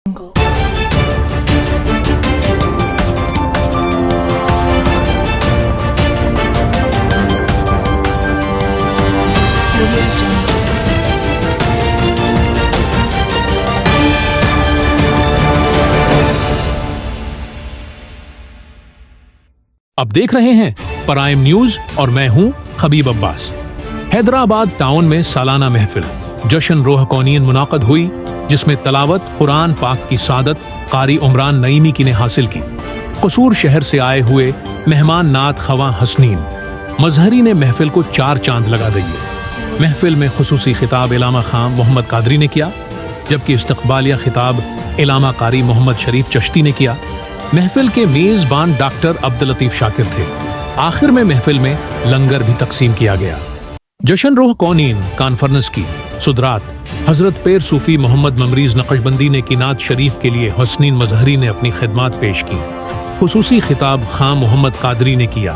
अब देख रहे हैं प्राइम न्यूज और मैं हूं खबीब अब्बास। हैदराबाद टाउन में सालाना महफिल जश्न रोह कौनीन मुनाकद हुई, जिसमें तलावत कुरान पाक की सादत कारी उमरान नईमी की ने हासिल की। कसूर शहर से आए हुए मेहमान नात खवां हसनीन मजहरी ने महफिल को 4 चांद लगा दिए। महफिल में खुसूसी खिताब इलामा खान मोहम्मद कादरी ने किया, जबकि इस्तकबालिया खिताब इलामा कारी मोहम्मद शरीफ चश्ती ने किया। महफिल के मेजबान डॉक्टर अब्दुल लतीफ शाकिर थे। आखिर में महफिल में लंगर भी तकसीम किया गया। जश्न रोह कौनीन कॉन्फ्रेंस की सुदरात हजरत पेर सूफी मोहम्मद ममरीज नक्शबंदी ने कीनात शरीफ के लिए हसनीन मजहरी ने अपनी खिदमात पेश की। खुसूसी खिताब खां मोहम्मद कादरी ने किया।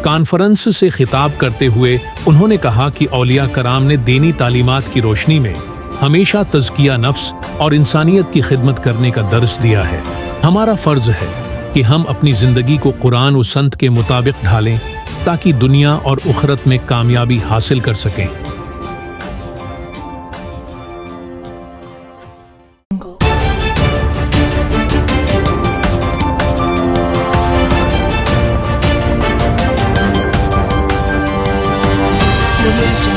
कॉन्फ्रेंस से खिताब करते हुए उन्होंने कहा कि औलिया कराम ने दीनी तालीमात की रोशनी में हमेशा तज़किया नफ्स और इंसानियत की खिदमत करने का दर्स दिया है। हमारा फर्ज है कि हम अपनी जिंदगी को कुरान और संत के मुताबिक ढालें, ताकि दुनिया और उखरत में कामयाबी हासिल कर सकें। Thank you.